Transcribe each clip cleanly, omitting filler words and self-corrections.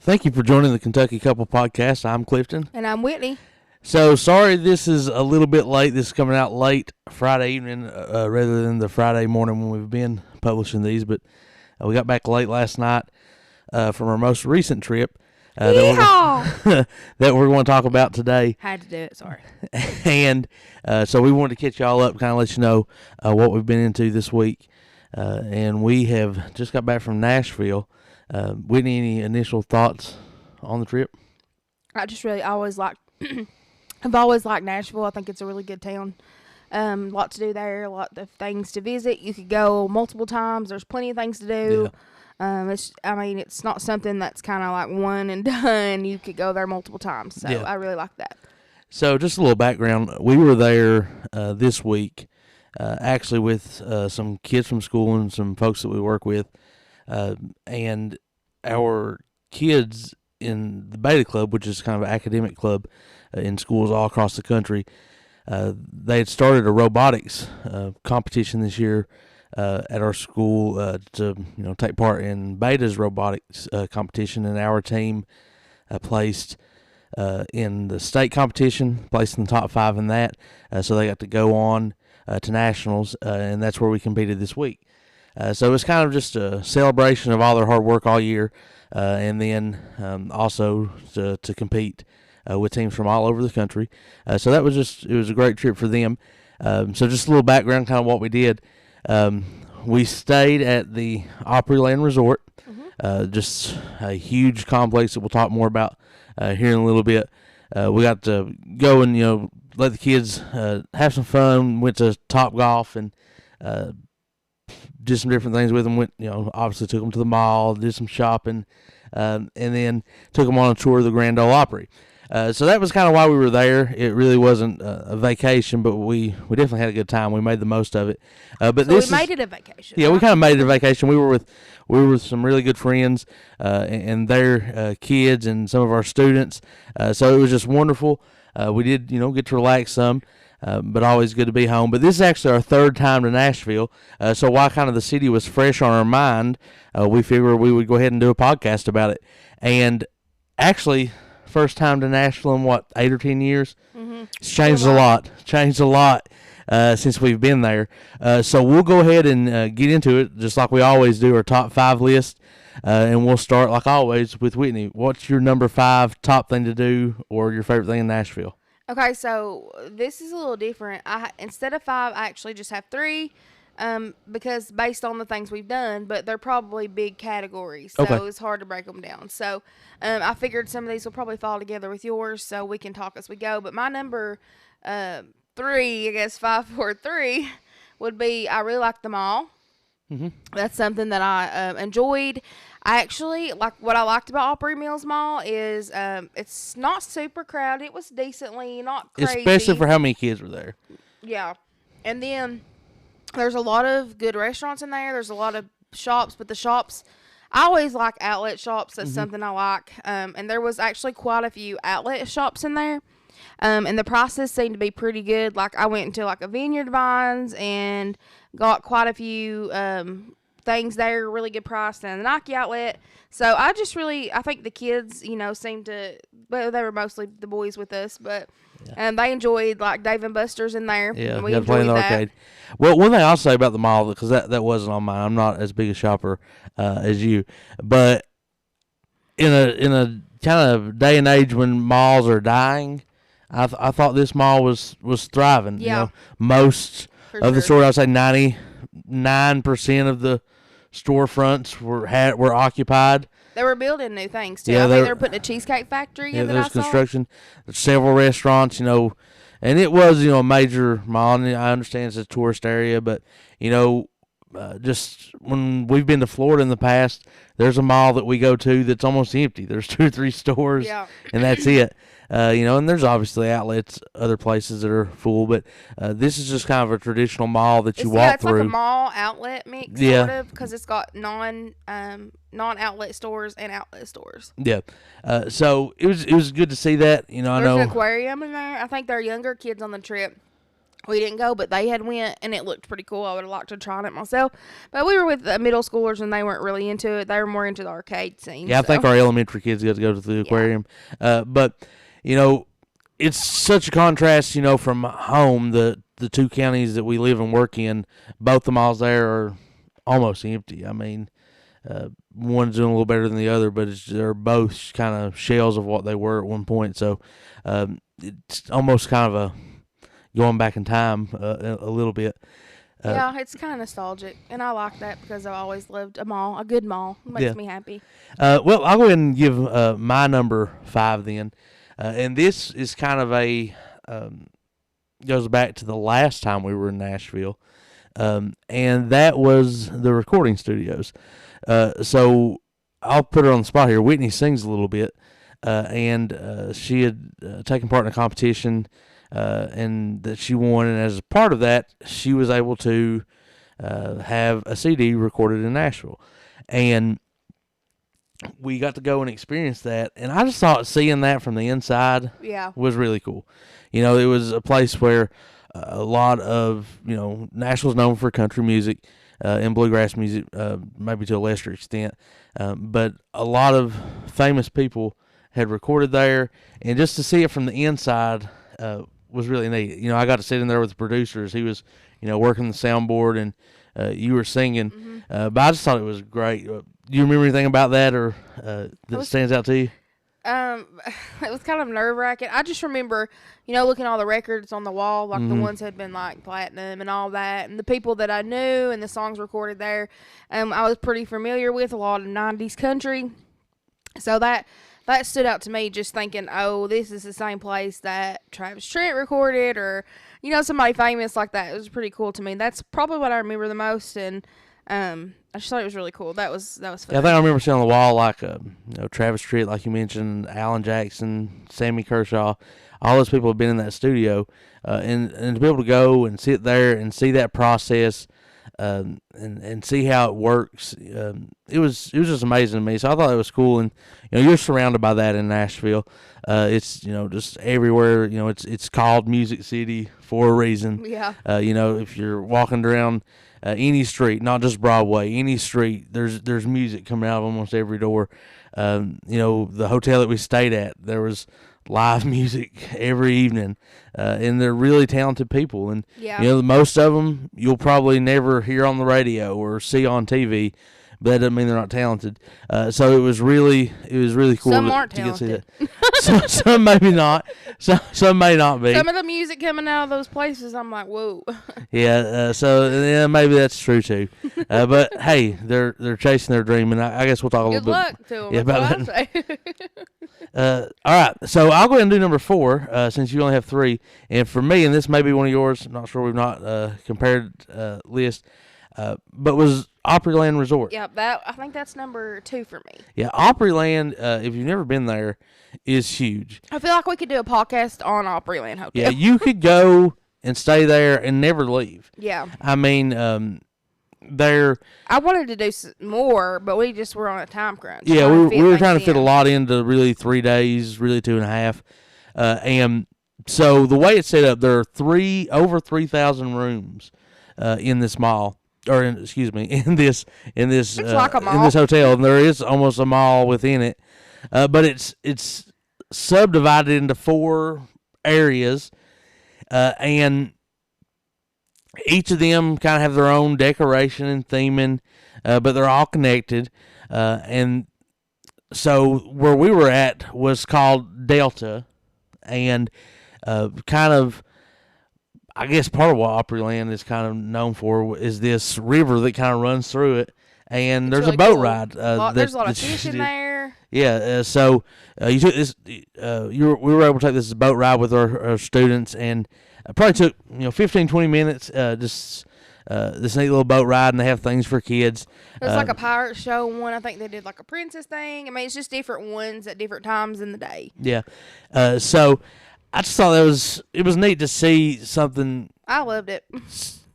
Thank you for joining the Kentucky Couple Podcast. I'm Clifton. And I'm Whitney. So, sorry this is a little bit late. This is coming out late Friday evening rather than the Friday morning when we've been publishing these. But we got back late last night from our most recent trip that we're going to talk about today. Had to do it, sorry. And so we wanted to catch y'all up, kind of let you know what we've been into this week. And we have just got back from Nashville. Whitney, any initial thoughts on the trip? I just really always liked, I've always liked Nashville. I think it's a really good town. Lot to do there, a lot of things to visit. You could go multiple times. There's plenty of things to do. Yeah. It's not something that's kind of like one and done. You could go there multiple times. So yeah. I really like that. So just a little background. We were there this week, actually with some kids from school and some folks that we work with. And our kids in the Beta Club, which is kind of an academic club in schools all across the country, they had started a robotics competition this year at our school to take part in Beta's robotics competition, and our team placed in the state competition, placed in the top 5 in that, so they got to go on to nationals, and that's where we competed this week. So it's kind of just a celebration of all their hard work all year, and then also to compete with teams from all over the country. So it was a great trip for them. So just a little background, kind of what we did. We stayed at the Opryland Resort, just a huge complex that we'll talk more about here in a little bit. We got to go and let the kids have some fun. Went to Topgolf and did some different things with them. Went, obviously took them to the mall, did some shopping, and then took them on a tour of the Grand Ole Opry. So that was kind of why we were there. It really wasn't a vacation, but we definitely had a good time. We made the most of it. We made it a vacation. Yeah, we kind of made it a vacation. We were with some really good friends and their kids and some of our students. So it was just wonderful. We did, get to relax some. But always good to be home. But this is actually our third time to Nashville, so while kind of the city was fresh on our mind, we figured we would go ahead and do a podcast about it. And actually, first time to Nashville in 8 or 10 years? Mm-hmm. It's changed a lot since we've been there. So we'll go ahead and get into it, just like we always do, our top 5 list. And we'll start, like always, with Whitney. What's your number 5 top thing to do or your favorite thing in Nashville? Okay, so this is a little different. Instead of 5, I actually just have 3, because based on the things we've done, but they're probably big categories, so It's hard to break them down. So I figured some of these will probably fall together with yours, so we can talk as we go. But my number 3, I guess 5, 4, 3, would be I really like the mall. Mm-hmm. That's something that I enjoyed. I actually, what I liked about Opry Mills Mall is it's not super crowded. It was decently, not crazy. Especially for how many kids were there. Yeah. And then there's a lot of good restaurants in there. There's a lot of shops, but the shops, I always like outlet shops. That's something I like. And there was actually quite a few outlet shops in there. And the prices seemed to be pretty good. Like I went into a Vineyard Vines and got quite a few things there, really good price, and the Nike outlet. So I think the kids, seemed to, well, they were mostly the boys with us, but they enjoyed Dave and Buster's in there. Yeah, we got to play in the arcade. Well, one thing I'll say about the mall, because that wasn't on mine. I'm not as big a shopper as you, but in a kind of day and age when malls are dying, I thought this mall was thriving. Yeah. Most of the store, I would say 99% of the storefronts were occupied. They were building new things too. Yeah, they were putting a cheesecake factory in there's construction. There's several restaurants, and it was, a major mall, and I understand it's a tourist area, but, just when we've been to Florida in the past, there's a mall that we go to that's almost empty. There's 2 or 3 stores, and that's it. And there's obviously outlets, other places that are full, but this is just kind of a traditional mall that you walk through. It's like a mall outlet mix, sort of, because it's got non-outlet stores and outlet stores. Yeah. So it was good to see that. I know there's an aquarium in there. I think there are younger kids on the trip. We didn't go, but they had went, and it looked pretty cool. I would have liked to try it myself. But we were with middle schoolers, and they weren't really into it. They were more into the arcade scene. Yeah, I think our elementary kids got to go to the aquarium. But, it's such a contrast, from home. The two counties that we live and work in, both the malls there are almost empty. I mean, one's doing a little better than the other, but they're both kind of shells of what they were at one point. So it's almost kind of a going back in time a little bit. Yeah, it's kind of nostalgic, and I like that because I've always loved a good mall. It makes me happy. Well, I'll go ahead and give my number 5 then. And this is kind of goes back to the last time we were in Nashville, and that was the recording studios. So I'll put her on the spot here. Whitney sings a little bit, and she had taken part in a competition, and that she won. And as a part of that, she was able to have a CD recorded in Nashville, and we got to go and experience that. And I just thought seeing that from the inside was really cool. It was a place where a lot of, Nashville's known for country music and bluegrass music, maybe to a lesser extent. But a lot of famous people had recorded there. And just to see it from the inside was really neat. I got to sit in there with the producers. He was, working the soundboard, and you were singing. Mm-hmm. But I just thought it was great. Do you remember anything about that or that stands out to you? It was kind of nerve-wracking. I just remember, looking at all the records on the wall, like the ones that had been like platinum and all that, and the people that I knew and the songs recorded there. I was pretty familiar with a lot of 90s country. So that stood out to me, just thinking, oh, this is the same place that Travis Trent recorded, or, somebody famous like that. It was pretty cool to me. That's probably what I remember the most, and I just thought it was really cool. That was fun. Yeah, I think I remember seeing on the wall like Travis Tritt, like you mentioned, Alan Jackson, Sammy Kershaw. All those people have been in that studio, and to be able to go and sit there and see that process, and see how it works, it was just amazing to me. So I thought it was cool, and you're surrounded by that in Nashville. It's just everywhere. It's called Music City for a reason. Yeah. If you're walking around any street, not just Broadway, any street, there's music coming out of almost every door. The hotel that we stayed at, there was live music every evening, and they're really talented people. And most of them you'll probably never hear on the radio or see on TV, but that doesn't mean they're not talented. So it was really cool. Some aren't to get to see talented. that. some maybe not. Some may not be. Some of the music coming out of those places, I'm like, whoa. Yeah. So maybe that's true too. But hey, they're chasing their dream, and I guess we'll talk a little bit. Good luck to them. About that. All right. So I'll go ahead and do number 4 since you only have 3, and for me, and this may be one of yours. I'm not sure. We've not compared list, but was Opryland Resort. Yeah, I think that's number 2 for me. Yeah, Opryland, if you've never been there, is huge. I feel like we could do a podcast on Opryland Hotel. Yeah, you could go and stay there and never leave. Yeah. I mean, there. I wanted to do more, but we just were on a time crunch. Yeah, we were trying to fit a lot into really 3 days, really 2.5. And so the way it's set up, there are over 3,000 rooms in this mall. Or in this It's like a mall. in this hotel, and there is almost a mall within it, but it's subdivided into 4 areas, and each of them kind of have their own decoration and theming, but they're all connected, and so where we were at was called Delta, and kind of. I guess part of what Opryland is kind of known for is this river that kind of runs through it, and there's really a boat cool. ride. There's a lot of fish in there. Yeah, so you took this. We were able to take this boat ride with our students, and it probably took 15-20 minutes. This neat little boat ride, and they have things for kids. There's like a pirate show one. I think they did like a princess thing. I mean, it's just different ones at different times in the day. Yeah, so. I just thought it was neat to see something. I loved it.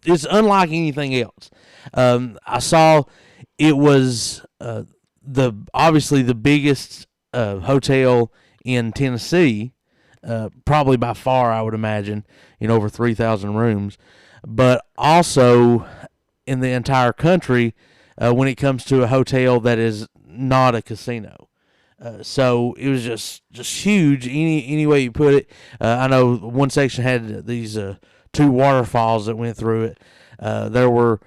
It's unlike anything else. I saw it was obviously the biggest hotel in Tennessee, probably by far, I would imagine, over 3,000 rooms. But also in the entire country, when it comes to a hotel that is not a casino. So it was just huge. Any way you put it. I know one section had these 2 waterfalls that went through it. There were,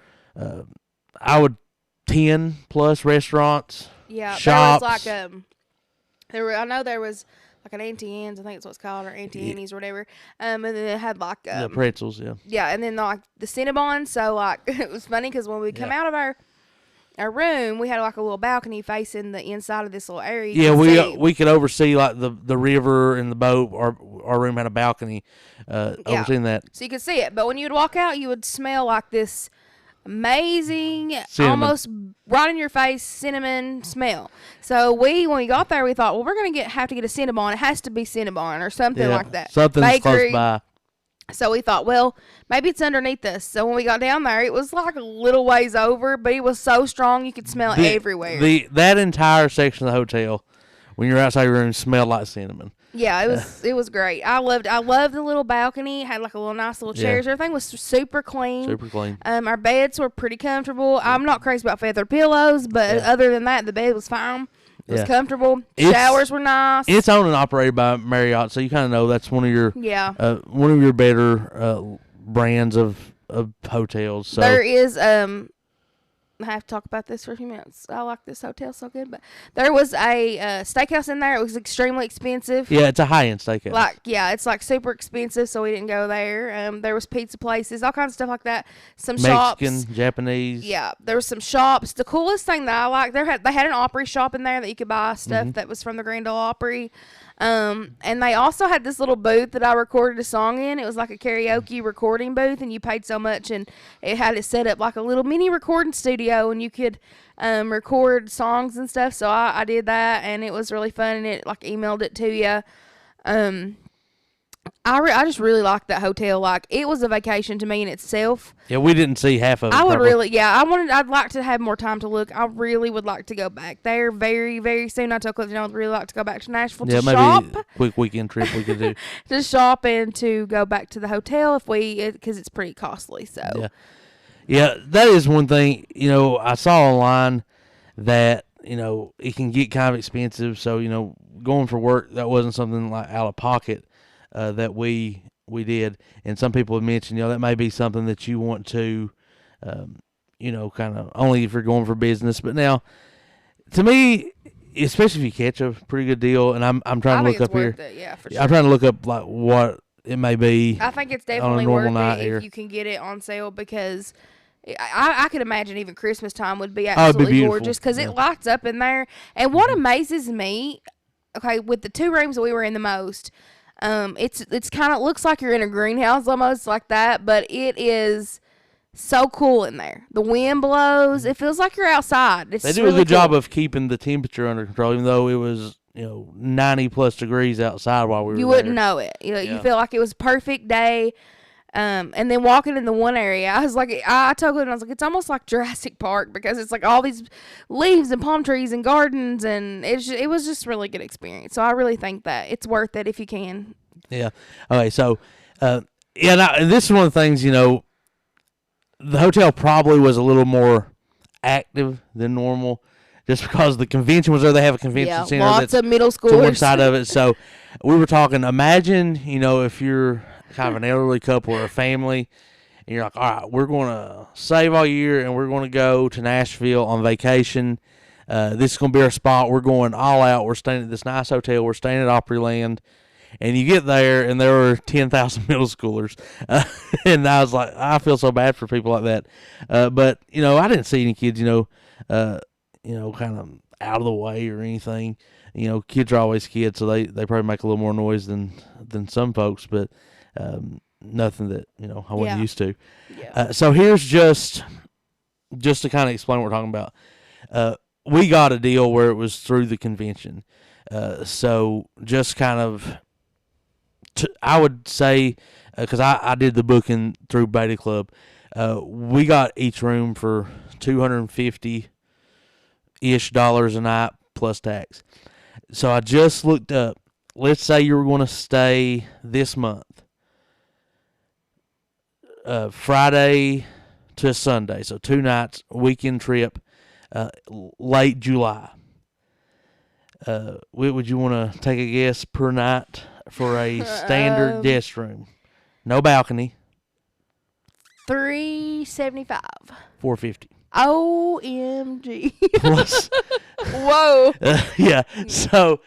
10 plus restaurants. Yeah, shops. there was like I know there was like an Auntie Anne's, I think it's what it's called, or Auntie Annie's or whatever. And then it had like The pretzels, yeah. Yeah, and then like the Cinnabon. So like it was funny because when we come out of our room, we had like a little balcony facing the inside of this little area. Yeah, we could oversee like the river and the boat. Our room had a balcony overseeing that. So you could see it. But when you would walk out, you would smell like this amazing, cinnamon. Almost right in your face cinnamon smell. So when we got there, we thought, well, we're gonna have to get a Cinnabon. It has to be Cinnabon or something like that. Something's close by. So we thought, well, maybe it's underneath us. So when we got down there, it was like a little ways over, but it was so strong you could smell it everywhere. That entire section of the hotel, when you're outside your room, smelled like cinnamon. Yeah, it was great. I loved the little balcony. It had like a little nice little chairs. Everything was super clean. Super clean. Our beds were pretty comfortable. I'm not crazy about feather pillows, but other than that, the bed was fine. It was comfortable. Showers were nice. It's owned and operated by Marriott, so you kind of know that's one of your better brands of hotels. So there is I have to talk about this for a few minutes. I like this hotel so good, but there was a steakhouse in there. It was extremely expensive. Yeah, it's a high-end steakhouse. It's like super expensive, so we didn't go there. There was pizza places, all kinds of stuff like that. Some Mexican, shops. Japanese. Yeah, there was some shops. The coolest thing that I liked, they had an Opry shop in there that you could buy stuff that was from the Grand Ole Opry. And they also had this little booth that I recorded a song in. It was like a karaoke recording booth, and you paid so much, and it had it set up like a little mini recording studio, and you could record songs and stuff. So I did that, and it was really fun, and it like emailed it to you. I just really liked that hotel. Like, it was a vacation to me in itself. Yeah, we didn't see half of it. I'd like to have more time to look. I really would like to go back there very, very soon. I told Clifton I would really like to go back to Nashville to shop. Maybe a quick weekend trip we could do. To shop and to go back to the hotel because it's pretty costly. So yeah, that is one thing, I saw online that, it can get kind of expensive. So, going for work, that wasn't something like out of pocket. That we did, and some people have mentioned, that may be something that you want to, kind of only if you're going for business. But now, to me, especially if you catch a pretty good deal, and I'm trying to look up here. For sure. I'm trying to look up like what it may be. I think it's definitely worth it if you can get it on sale, because I could imagine even Christmas time would be absolutely gorgeous because it lights up in there. And what amazes me, with the 2 rooms that we were in the most. It's kind of looks like you're in a greenhouse almost like that, but it is so cool in there. The wind blows. It feels like you're outside. They do a good job of keeping the temperature under control, even though it was 90 plus degrees outside while we were there. You wouldn't know it. You feel like it was a perfect day. And then walking in the one area, I was like, I told him, I was like, it's almost like Jurassic Park, because it's like all these leaves and palm trees and gardens, and it was just really good experience. So I really think that it's worth it if you can. Yeah. Okay. So, this is one of the things, the hotel probably was a little more active than normal, just because the convention was there. They have a convention center. Lots of middle schoolers to one side of it. So we were talking, imagine, if you're kind of an elderly couple or a family, and you're like, all right, we're going to save all year and we're going to go to Nashville on vacation. This is going to be our spot. We're going all out. We're staying at this nice hotel. We're staying at Opryland. And you get there, and there were 10,000 middle schoolers. And I was like, I feel so bad for people like that. But, I didn't see any kids, kind of out of the way or anything. Kids are always kids, so they probably make a little more noise than some folks. But nothing that I wasn't used to. Yeah. So here's just to kind of explain what we're talking about. We got a deal where it was through the convention. So just kind of, I would say, because I did the booking through Beta Club, we got each room for $250-ish a night plus tax. So I just looked up. let's say you were going to stay this month, Friday to Sunday, so 2 nights, weekend trip, late July. Would you want to take a guess per night for a standard guest room? No balcony. $375. $450. OMG. Plus, whoa. Yeah. So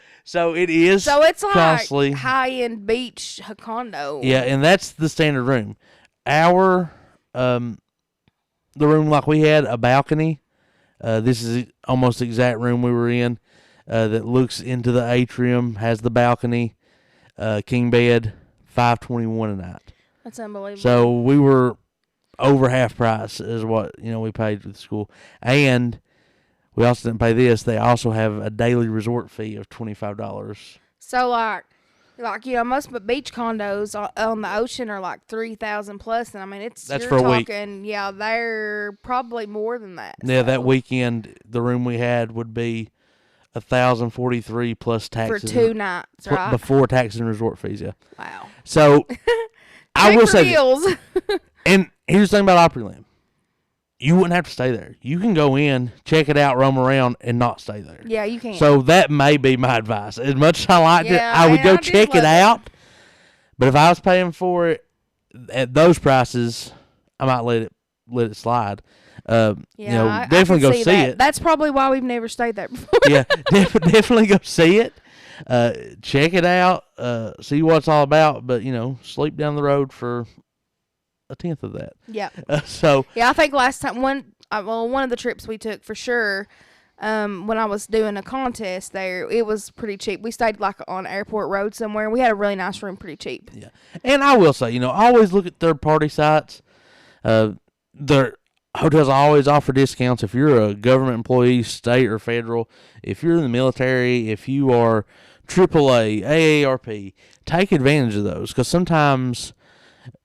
it is. So it's like costly. high-end beach condo. Yeah, and that's the standard room. Our the room like we had a balcony. This is almost the exact room we were in. That looks into the atrium, has the balcony, king bed, $521 a night. That's unbelievable. So we were over half price is what we paid for the school, and we also didn't pay this. They also have a daily resort fee of $25. So like most beach condos on the ocean are like 3,000 plus, and I mean that's you're for a talking, week. Yeah, they're probably more than that. Yeah, so. that weekend the room we had would be $1,043 plus taxes for 2 nights, right? Before taxes and resort fees. Yeah. Wow. So I will say this. And here's the thing about Opryland. You wouldn't have to stay there. You can go in, check it out, roam around, and not stay there. Yeah, you can. So that may be my advice. As much as I liked it, I would go check it out. But if I was paying for it at those prices, I might let it slide. Definitely go see it. That's probably why we've never stayed there before. Yeah, definitely go see it. Check it out. See what it's all about. But sleep down the road for a tenth of that. Yeah. I think last time one of the trips we took for sure, when I was doing a contest there, it was pretty cheap. We stayed like on Airport Road somewhere, and we had a really nice room, pretty cheap. Yeah, and I will say, always look at third party sites. Their hotels always offer discounts if you're a government employee, state or federal. If you're in the military, if you are AAA, AARP, take advantage of those because sometimes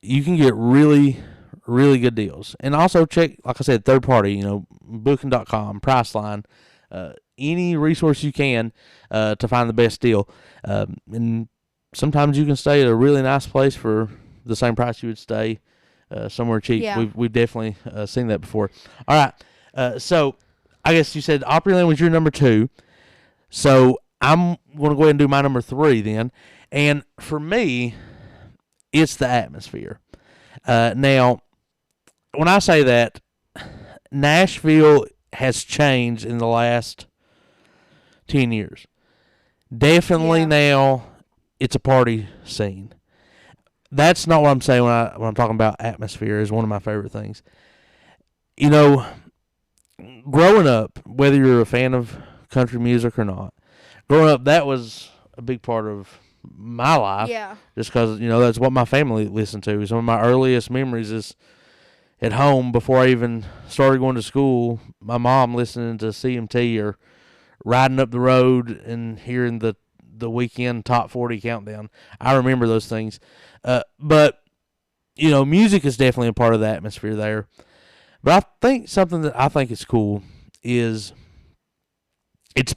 you can get really, really good deals. And also check, like I said, third party, booking.com, Priceline, any resource you can to find the best deal. And sometimes you can stay at a really nice place for the same price you would stay somewhere cheap. Yeah. We've definitely seen that before. All right. So I guess you said Opryland was your number 2. So I'm going to go ahead and do my number 3 then. And for me, it's the atmosphere. Now, when I say that, Nashville has changed in the last 10 years. Definitely now it's a party scene. That's not what I'm saying when I'm talking about atmosphere is one of my favorite things. Growing up, whether you're a fan of country music or not, growing up, that was a big part of my life. Yeah. Just because, that's what my family listened to. Some of my earliest memories is at home before I even started going to school, my mom listening to CMT or riding up the road and hearing the weekend top 40 countdown. I remember those things. But music is definitely a part of the atmosphere there. But I think something that I think is cool is it's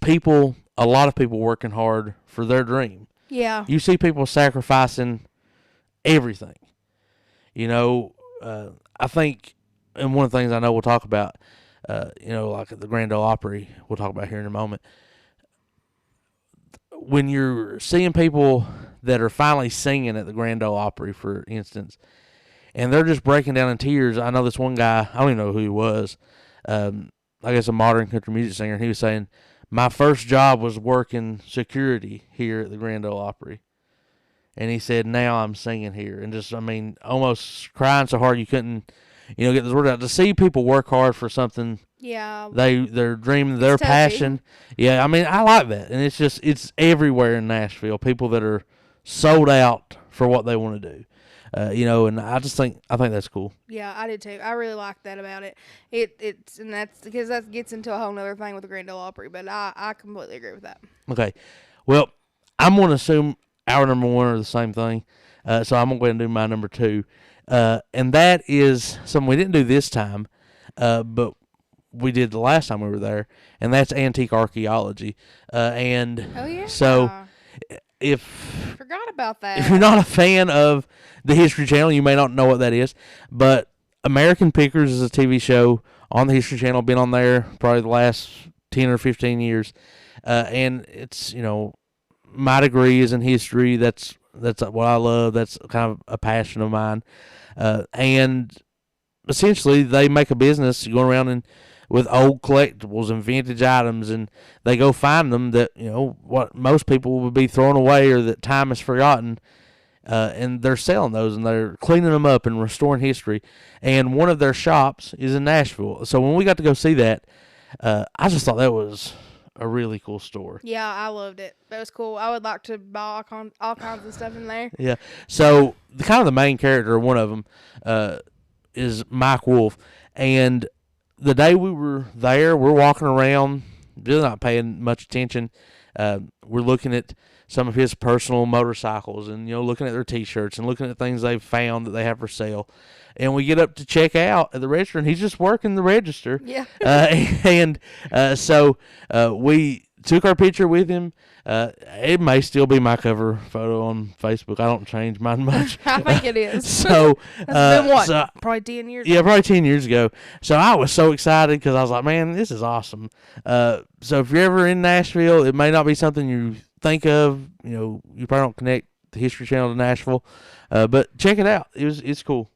a lot of people working hard for their dream. Yeah. You see people sacrificing everything. I think, and one of the things I know we'll talk about, like at the Grand Ole Opry, we'll talk about here in a moment. When you're seeing people that are finally singing at the Grand Ole Opry, for instance, and they're just breaking down in tears. I know this one guy, I don't even know who he was, I guess a modern country music singer, and he was saying, my first job was working security here at the Grand Ole Opry. And he said, now I'm singing here. And just, almost crying so hard you couldn't, get this word out. To see people work hard for something they're dreaming, their passion. Yeah, I like that. And it's everywhere in Nashville. People that are sold out for what they want to do. And I think that's cool. Yeah, I did too. I really like that about it. And that's because that gets into a whole other thing with the Grand Ole Opry, but I completely agree with that. Okay. Well, I'm going to assume our number 1 are the same thing. So I'm going to go ahead and do my number 2. And that is something we didn't do this time, but we did the last time we were there, and that's antique archaeology. Oh, yeah. So if Forgot about that. if you're not a fan of the History Channel, you may not know what that is. But American Pickers is a TV show on the History Channel. Been on there probably the last 10 or 15 years, and it's my degree is in history. That's what I love. That's kind of a passion of mine, and essentially they make a business going around and with old collectibles and vintage items, and they go find them that what most people would be throwing away or that time has forgotten, and they're selling those and they're cleaning them up and restoring history. And one of their shops is in Nashville. So when we got to go see that, I just thought that was a really cool store. Yeah, I loved it. That was cool. I would like to buy all kinds of stuff in there. Yeah. So the main character, one of them, is Mike Wolf, and the day we were there, we're walking around, really not paying much attention. We're looking at some of his personal motorcycles and, looking at their T-shirts and looking at things they've found that they have for sale. And we get up to check out at the register, and he's just working the register. Yeah. So we took our picture with him. It may still be my cover photo on Facebook. I don't change mine much. I think it is. So that's been what? Probably 10 years. Yeah, probably 10 years ago. So I was so excited because I was like, man, this is awesome. So if you're ever in Nashville, it may not be something you think of. You probably don't connect the History Channel to Nashville, but check it out. It's cool.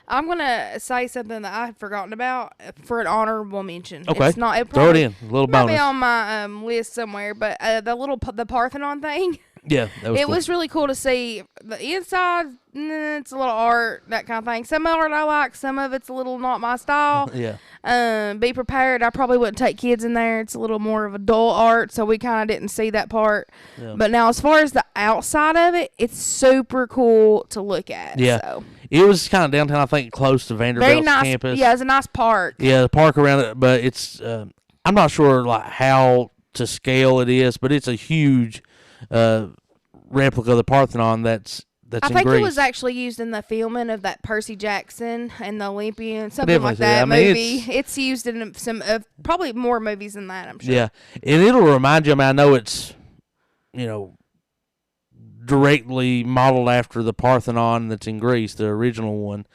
I'm going to say something that I had forgotten about for an honorable mention. Okay. It's not, throw it in. A little bonus. Might be on my list somewhere, but the Parthenon thing. Yeah, that was It cool. was really cool to see. The inside, it's a little art, that kind of thing. Some art I like, some of it's a little not my style. Yeah. Be prepared. I probably wouldn't take kids in there. It's a little more of adult art, so we kind of didn't see that part. Yeah. But now, as far as the outside of it, it's super cool to look at. Yeah. So. It was kind of downtown, I think, close to Vanderbilt's Very nice campus. Yeah, it's a nice park. Yeah, the park around it, but it's I'm not sure how to scale it is, but it's a huge replica of the Parthenon that's I in think Greece. it was actually used in the filming of that Percy Jackson and the Olympian, something like Definitely, that movie. it's It's used in some probably more movies than that, I'm sure. Yeah, and it'll remind you. I know it's directly modeled after the Parthenon that's in Greece, the original one,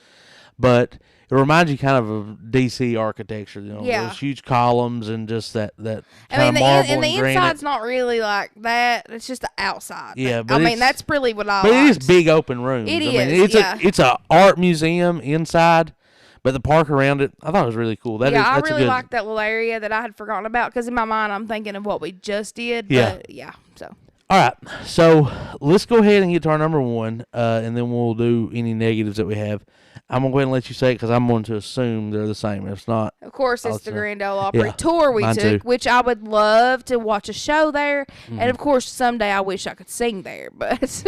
but it reminds you kind of DC architecture. Yeah. Those huge columns and just that kind I mean, of marble and the granite. inside's not really like that. It's just the outside. Yeah, I mean, that's really what I But liked. it is big open rooms. It I mean, is, it's a art museum inside, but the park around it, I thought it was really cool. I really liked that little area that I had forgotten about because in my mind I'm thinking of what we just did. Yeah. But yeah. So. All right, so let's go ahead and get to our number one, and then we'll do any negatives that we have. I'm going to go ahead and let you say it because I'm going to assume they're the same. If it's not, of course, it's the Grand Ole Opry yeah, tour we mine took, too. which I would love to watch a show there. Mm-hmm. And, of course, someday I wish I could sing there. But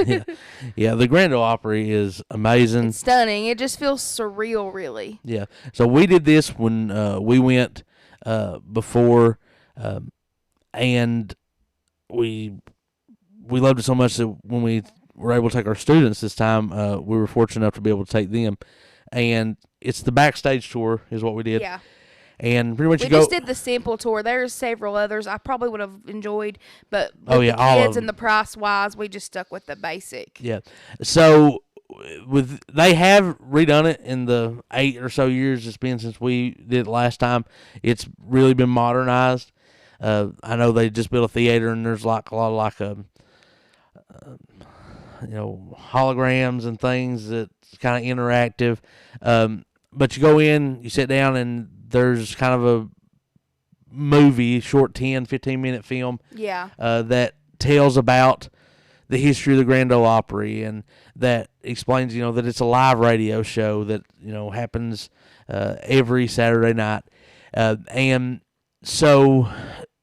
yeah, the Grand Ole Opry is amazing. It's stunning. It just feels surreal, really. Yeah, so we did this when we went before, and we loved it so much that when we were able to take our students this time, we were fortunate enough to be able to take them. And it's the backstage tour is what we did. Yeah. And pretty much we just did the simple tour. There's several others I probably would have enjoyed, but with the kids and the price wise, we just stuck with the basic. Yeah. So they have redone it in the 8 or so years it's been since we did it last time. It's really been modernized. I know they just built a theater and there's like a lot of holograms and things that's kind of interactive. But you go in, you sit down, and there's kind of a movie, short 10, 15-minute film that tells about the history of the Grand Ole Opry, and that explains, that it's a live radio show that, happens every Saturday night. And so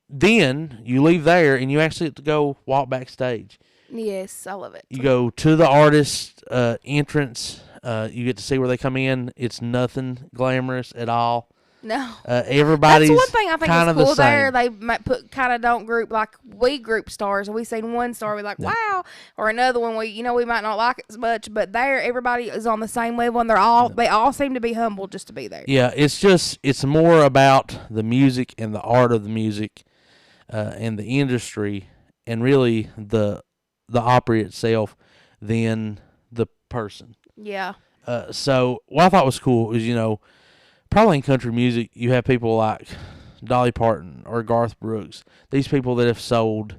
then you leave there, and you actually have to go walk backstage. Yes, I love it. You go to the artist entrance. You get to see where they come in. It's nothing glamorous at all. No. Everybody's that's one thing I think kind is of cool the there. same. They might don't group like we group stars. We seen one star, we like, wow, or another one we might not like it as much, but there everybody is on the same level, and they all seem to be humble just to be there. Yeah, it's more about the music and the art of the music, and the industry, and really the the Opry itself than the person. Yeah. So what I thought was cool is, probably in country music, you have people like Dolly Parton or Garth Brooks. These people that have sold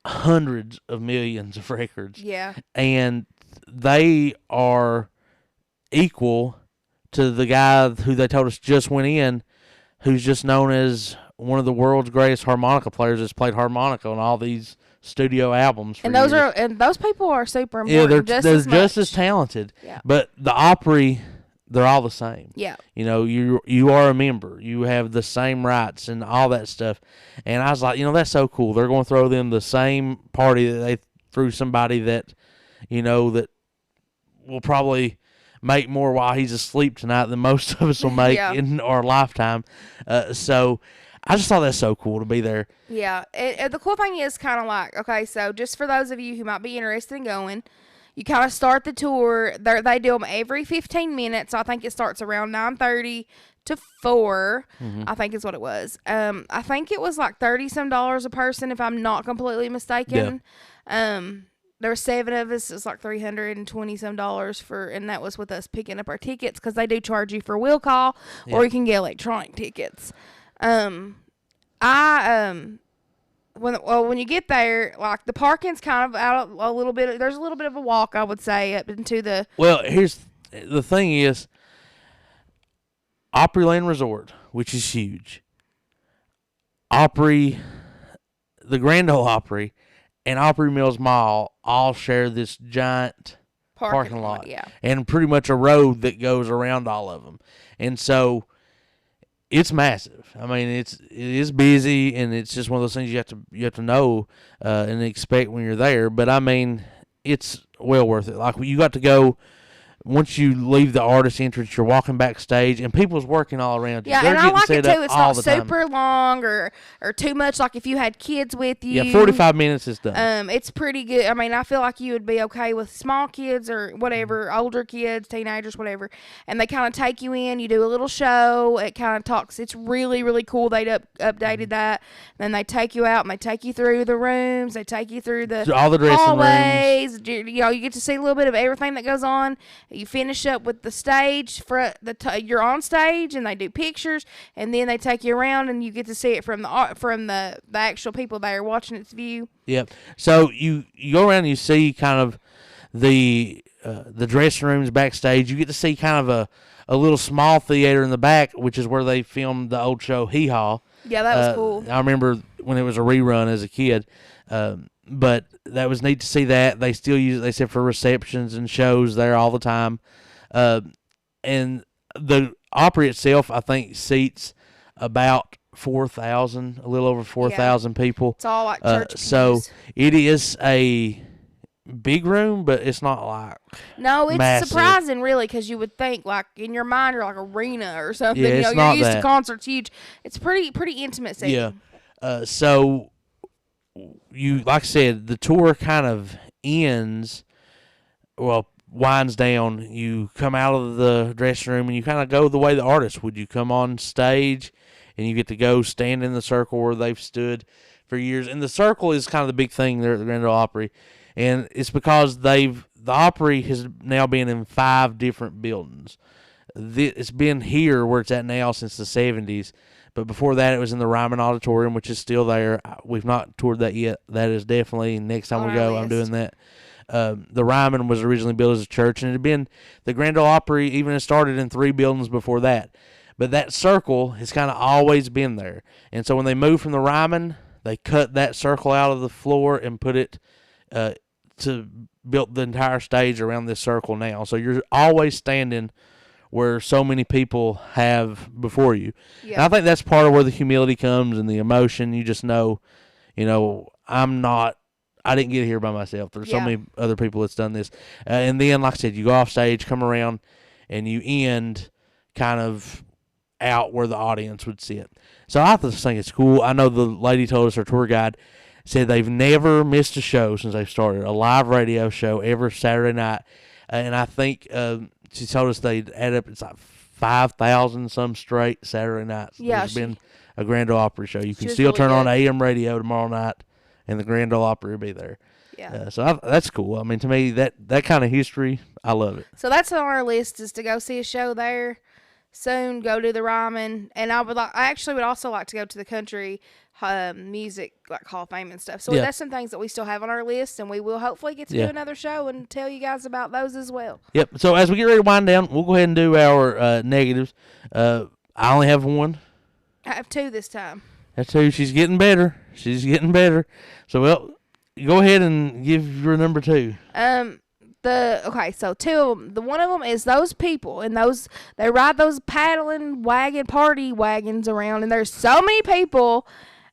hundreds of millions of records. Yeah. And they are equal to the guy who they told us just went in, who's just known as one of the world's greatest harmonica players that's played harmonica on all these studio albums for and those years. those people are super important. Yeah, they're just as talented. Yeah. But the Opry, they're all the same. Yeah. You are a member. You have the same rights and all that stuff. And I was like, that's so cool. They're going to throw them the same party that they threw somebody that, that will probably make more while he's asleep tonight than most of us will make in our lifetime. So I just thought that's so cool to be there. Yeah. The cool thing is kind of like, okay, so just for those of you who might be interested in going, you kind of start the tour. They do them every 15 minutes. I think it starts around 9:30 to 4, I think is what it was. I think it was like $30-some a person, if I'm not completely mistaken. Yeah. There were 7 of us. It's like $320-some for, and that was with us picking up our tickets, because they do charge you for will call, or you can get electronic tickets. When you get there, like, the parking's kind of out a little bit. There's a little bit of a walk, I would say, up into the. Well, here's the thing: is Opryland Resort, which is huge. Opry, the Grand Ole Opry, and Opry Mills Mall all share this giant parking lot, and pretty much a road that goes around all of them, and so it's massive. I mean, it is busy, and it's just one of those things you have to know and expect when you're there. But I mean, it's well worth it. Like, you got to go. Once you leave the artist entrance, you're walking backstage, and people's working all around you. Yeah, They're and I like it too. It's not super long or too much. Like, if you had kids with you. Yeah, 45 minutes is done. It's pretty good. I mean, I feel like you would be okay with small kids or whatever, older kids, teenagers, whatever. And they kind of take you in. You do a little show. It kind of talks. It's really, really cool. They'd updated that. Then they take you out and they take you through the rooms. They take you through all the dressing hallways. rooms. You get to see a little bit of everything that goes on. You finish up with the stage. You're on stage, and they do pictures, and then they take you around, and you get to see it from the actual people there watching its view. Yep. So you go around and you see kind of the dressing rooms backstage. You get to see kind of a little small theater in the back, which is where they filmed the old show Hee Haw. Yeah, that was cool. I remember when it was a rerun as a kid. But that was neat to see that. They still use it, they said, for receptions and shows there all the time. And the Opry itself, I think, seats about 4,000, a little over 4,000 people. It's all like church so it is a big room, but it's not like it's massive. Surprising, really, because you would think, like, in your mind, you're like arena or something. Yeah, it's you're not used that. to concerts huge. It's pretty intimate setting. Yeah. So like I said, the tour kind of winds down. You come out of the dressing room and you kind of go the way the artist would. You come on stage and you get to go stand in the circle where they've stood for years. And the circle is kind of the big thing there at the Grand Ole Opry. And it's because the Opry has now been in 5 different buildings. It's been here where it's at now since the 70s. But before that, it was in the Ryman Auditorium, which is still there. We've not toured that yet. That is definitely, next time we go, I'm doing that. The Ryman was originally built as a church, and it had been, the Grand Ole Opry even had started in 3 buildings before that. But that circle has kind of always been there. And so when they moved from the Ryman, they cut that circle out of the floor and put it to build the entire stage around this circle now. So you're always standing where so many people have before you. Yeah. And I think that's part of where the humility comes and the emotion. You just know, I didn't get here by myself. There's so many other people that's done this. And then, like I said, you go off stage, come around, and you end kind of out where the audience would sit. So I just think it's cool. I know the lady told us, our tour guide, said they've never missed a show since they've started, a live radio show every Saturday night. And I think she told us they'd add up, it's like 5,000 some straight Saturday nights. Yeah, There's been a Grand Ole Opry show. You can still turn on AM radio tomorrow night, and the Grand Ole Opry will be there. Yeah. So that's cool. I mean, to me, that kind of history, I love it. So that's on our list, is to go see a show there soon. Go to the Ryman, and I actually would also like to go to the country music like Hall of Fame and stuff. So that's some things that we still have on our list, and we will hopefully get to do another show and tell you guys about those as well. Yep. So as we get ready to wind down, we'll go ahead and do our negatives. I only have one. I have two this time. That's two. She's getting better. So well, go ahead and give your number two. So two of them. The one of them is those people, and they ride those paddling party wagons around, and there's so many people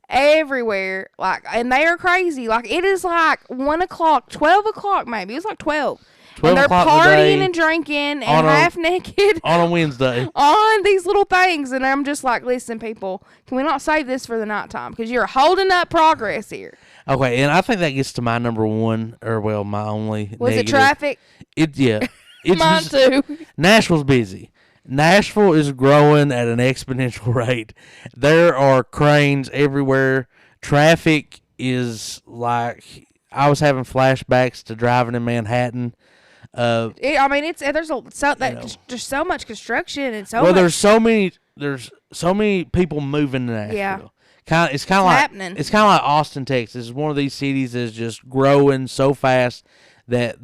everywhere, and they are crazy. It is 1 o'clock, 12 o'clock maybe. It was 12. And they're partying and drinking and half naked on a Wednesday on these little things, and I'm just listen, people, can we not save this for the nighttime? Because you're holding up progress here. Okay, and I think that gets to my number one, or my only. Was negative. It traffic? It's mine too. Nashville's busy. Nashville is growing at an exponential rate. There are cranes everywhere. Traffic is I was having flashbacks to driving in Manhattan. There's so much construction and there's so many people moving to Nashville. Yeah. It's kind of like Austin, Texas. It's one of these cities that's just growing so fast that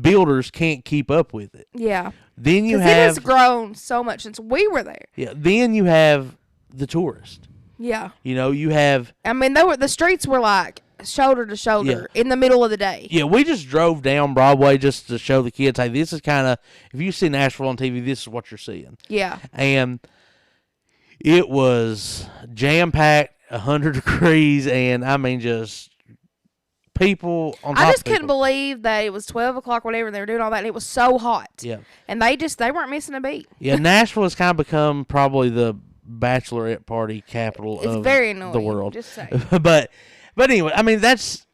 builders can't keep up with it. Yeah. Then it has grown so much since we were there. Yeah. Then you have the tourist. Yeah. You have. The streets were shoulder to shoulder in the middle of the day. Yeah, we just drove down Broadway just to show the kids, hey, this is kind of, if you see Nashville on TV, this is what you're seeing. Yeah. And it was jam-packed, 100 degrees, and just people on top I just of people. couldn't believe that it was 12 o'clock, whatever, and they were doing all that, and it was so hot. Yeah. And they weren't missing a beat. Yeah, Nashville has kind of become probably the bachelorette party capital of very annoying, the world. Just saying. But anyway, it's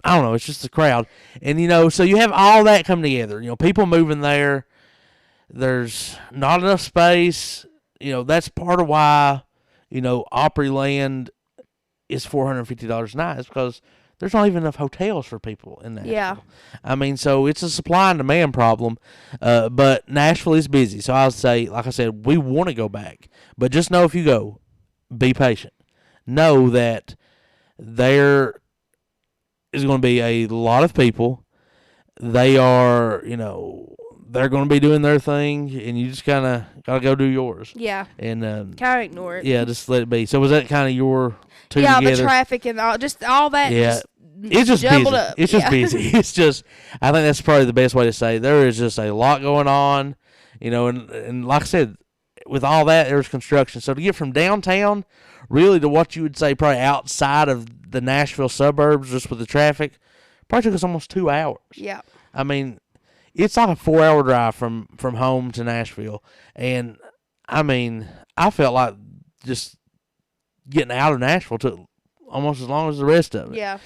I don't know, it's just the crowd. And, so you have all that come together. People moving there. There's not enough space. That's part of why, Opryland is $450 a night. It's because there's not even enough hotels for people in Nashville. Yeah. So it's a supply and demand problem. But Nashville is busy. So I would say, like I said, we want to go back. But just know if you go, be patient. Know that there is going to be a lot of people. They are, they're going to be doing their thing, and you just kind of got to go do yours. Yeah. And kind of ignore it. Yeah, just let it be. So was that kind of your two together? Yeah, the traffic and all that. Yeah. It's just busy. Up. It's just busy. It's just, I think that's probably the best way to say it. There is just a lot going on, and like I said, with all that, there's construction. So to get from downtown really to what you would say probably outside of the Nashville suburbs, just with the traffic, probably took us almost 2 hours. Yeah. It's like a 4-hour drive from home to Nashville. And, I felt like just getting out of Nashville took almost as long as the rest of it. Yeah.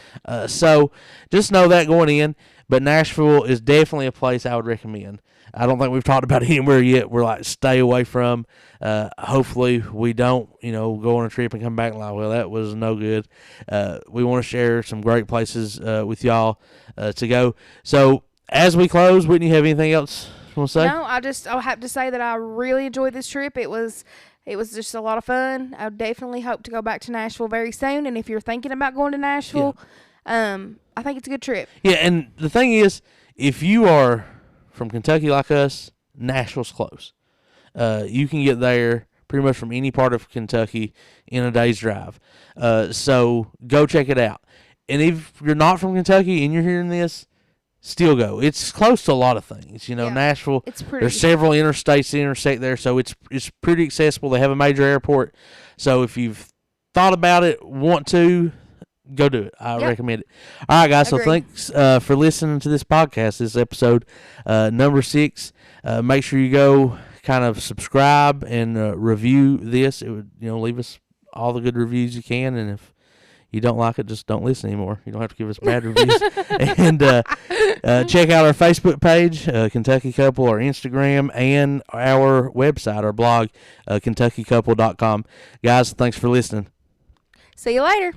So just know that going in. But Nashville is definitely a place I would recommend. I don't think we've talked about anywhere yet we're stay away from. Hopefully we don't, go on a trip and come back well, that was no good. We want to share some great places with y'all to go. So as we close, Whitney, have anything else you want to say? No, I'll have to say that I really enjoyed this trip. It was just a lot of fun. I definitely hope to go back to Nashville very soon. And if you're thinking about going to Nashville, I think it's a good trip. Yeah, and the thing is, if you are from Kentucky like us, Nashville's close. You can get there pretty much from any part of Kentucky in a day's drive. So go check it out. And if you're not from Kentucky and you're hearing this, still go. It's close to a lot of things. Nashville, there's several interstates that intersect there, so it's pretty accessible. They have a major airport. So if you've thought about it, want to, go do it. I recommend it. All right, guys. Agreed. So thanks for listening to this podcast, this episode number 6. Make sure you go kind of subscribe and review this. It would, leave us all the good reviews you can. And if you don't like it, just don't listen anymore. You don't have to give us bad reviews. And check out our Facebook page, Kentucky Couple, our Instagram, and our website, our blog, KentuckyCouple.com. Guys, thanks for listening. See you later.